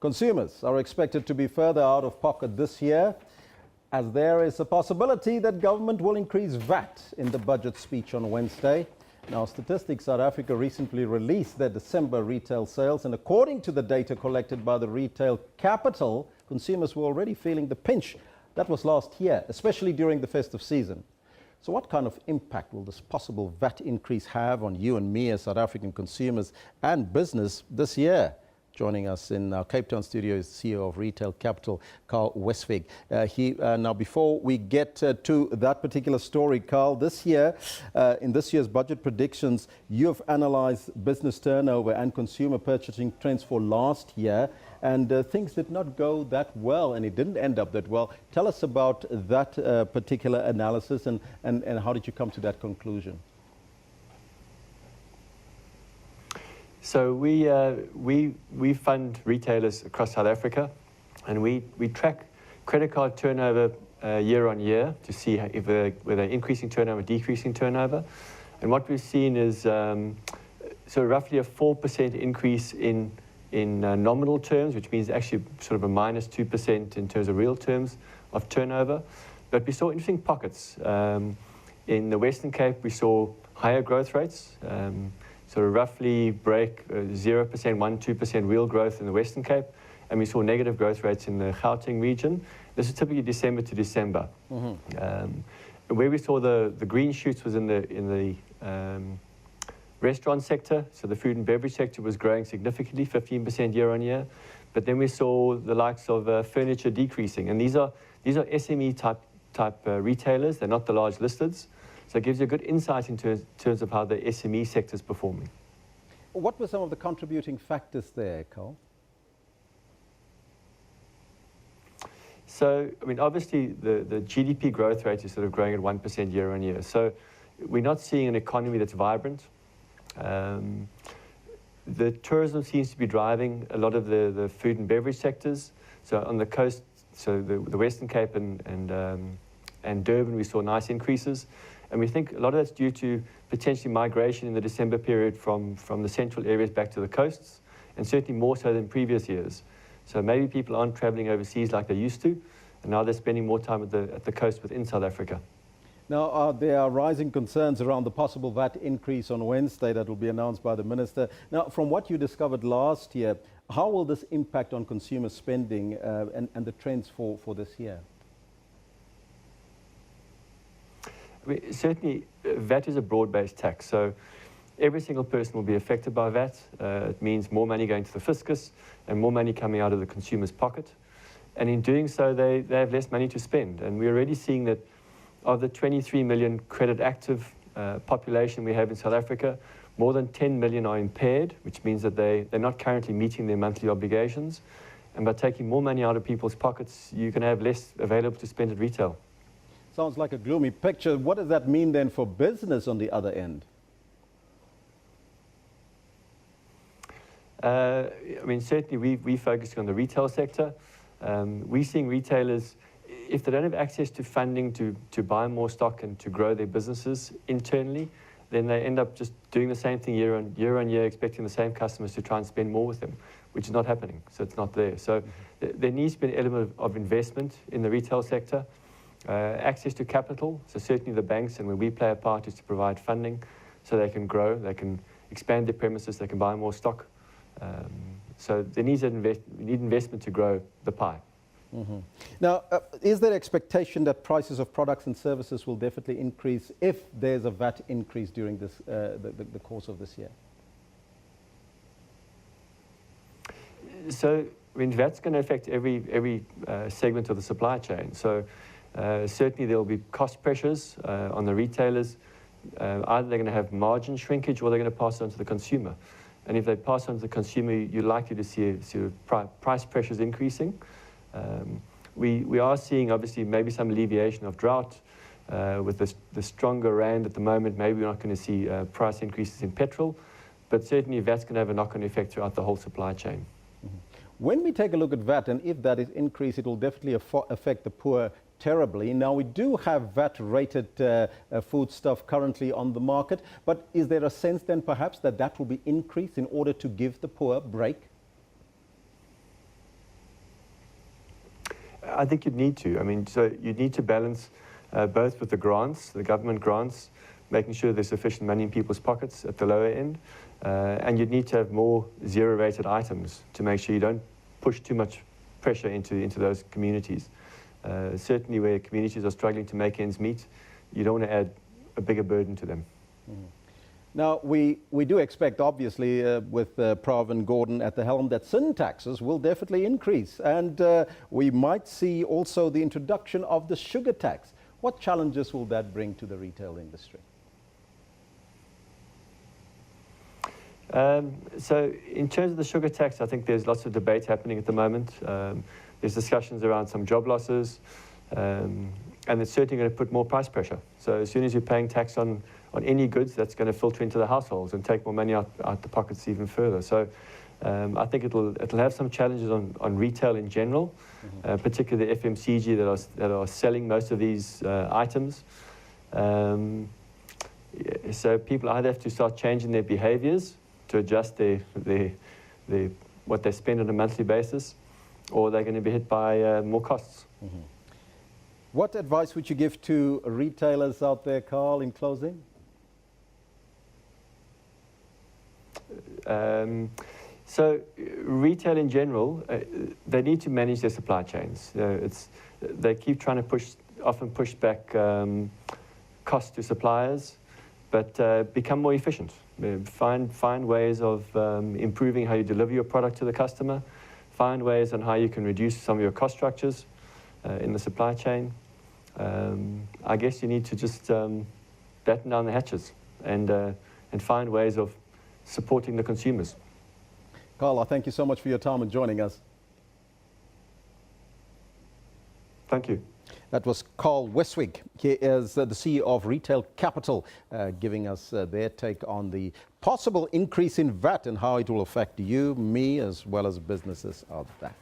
Consumers are expected to be further out of pocket this year, as there is a possibility that government will increase VAT in the budget speech on Wednesday. Now, Statistics South Africa recently released their December retail sales, and according to the data collected by the retail capital, consumers were already feeling the pinch that was last year, especially during the festive season. So what kind of impact will this possible VAT increase have on you and me as South African consumers and business this year? Joining us in our Cape Town studio is CEO of Retail Capital, Karl Westvig. Now, before we get to that particular story, Karl, this year, in this year's budget predictions, you have analysed business turnover and consumer purchasing trends for last year, and things did not go that well, and it didn't end up that well. Tell us about that particular analysis, and how did you come to that conclusion? So we fund retailers across South Africa, and we track credit card turnover year on year to see if whether increasing turnover, decreasing turnover. And what we've seen is so roughly a 4% increase in nominal terms, which means actually sort of a minus 2% in terms of real terms of turnover. But we saw interesting pockets. In the Western Cape, we saw higher growth rates. So roughly break 0%, 1-2% real growth in the Western Cape, and we saw negative growth rates in the Gauteng region. This is typically December to December. Where we saw the green shoots was in the restaurant sector. So the food and beverage sector was growing significantly, 15% year on year. But then we saw the likes of furniture decreasing, and these are SME type retailers. They're not the large listeds. So it gives you a good insight into terms of how the SME sector is performing. What were some of the contributing factors there, Karl? So, I mean, obviously the GDP growth rate is sort of growing at 1% year on year. So we're not seeing an economy that's vibrant. The tourism seems to be driving a lot of the food and beverage sectors. So on the coast, so the Western Cape and Durban, we saw nice increases. And we think a lot of that's due to potentially migration in the December period from the central areas back to the coasts, and certainly more so than previous years. So maybe people aren't travelling overseas like they used to, and now they're spending more time at the coast within South Africa. Now, there are rising concerns around the possible VAT increase on Wednesday that will be announced by the Minister. Now, from what you discovered last year, how will this impact on consumer spending and the trends for this year? Certainly, VAT is a broad-based tax, so every single person will be affected by VAT. It means more money going to the fiscus and more money coming out of the consumer's pocket. And in doing so, they have less money to spend. And we're already seeing that of the 23 million credit active population we have in South Africa, more than 10 million are impaired, which means that they're not currently meeting their monthly obligations. And by taking more money out of people's pockets, you can have less available to spend at retail. Sounds like a gloomy picture. What does that mean then for business on the other end? I mean, certainly we focus on the retail sector. We're seeing retailers, if they don't have access to funding to buy more stock and to grow their businesses internally, then they end up just doing the same thing year on year, expecting the same customers to try and spend more with them, which is not happening. So it's not there. So there needs to be an element of investment in the retail sector. Access to capital, so certainly the banks, and where we play a part, is to provide funding so they can grow, they can expand their premises, they can buy more stock. So there needs investment to grow the pie. Now, is there expectation that prices of products and services will definitely increase if there's a VAT increase during this, the course of this year? So, I mean, VAT's going to affect every segment of the supply chain. So certainly there will be cost pressures on the retailers. Either they're going to have margin shrinkage or they're going to pass it on to the consumer. And if they pass it on to the consumer, you're likely to see price pressures increasing. We are seeing, obviously, maybe some alleviation of drought. With the stronger rand at the moment, maybe we're not going to see price increases in petrol. But certainly VAT's going to have a knock-on effect throughout the whole supply chain. When we take a look at VAT, and if that is increased, it will definitely affect the poor terribly. Now, we do have VAT-rated foodstuff currently on the market, but is there a sense then perhaps that will be increased in order to give the poor a break? I think you'd need to. I mean, so you'd need to balance both with the grants, the government grants, making sure there's sufficient money in people's pockets at the lower end, and you'd need to have more zero-rated items to make sure you don't push too much pressure into those communities. Certainly where communities are struggling to make ends meet, you don't want to add a bigger burden to them. Now, we do expect, obviously, with Prav and Gordon at the helm, that sin taxes will definitely increase. And we might see also the introduction of the sugar tax. What challenges will that bring to the retail industry? So in terms of the sugar tax, I think there's lots of debate happening at the moment. There's discussions around some job losses, and it's certainly going to put more price pressure. So as soon as you're paying tax on any goods, that's going to filter into the households and take more money out the pockets even further. So I think it'll have some challenges on retail in general, particularly the FMCG that are selling most of these items. So people either have to start changing their behaviors to adjust what they spend on a monthly basis, or they're going to be hit by more costs. What advice would you give to retailers out there, Karl, in closing? So retail in general, they need to manage their supply chains. They keep trying to often push back costs to suppliers, but become more efficient. Find ways of improving how you deliver your product to the customer. Find ways on how you can reduce some of your cost structures in the supply chain. I guess you need to just batten down the hatches and find ways of supporting the consumers. Karl, thank you so much for your time and joining us. Thank you. That was Karl Westvig. He is the CEO of Retail Capital, giving us their take on the possible increase in VAT and how it will affect you, me, as well as businesses out there.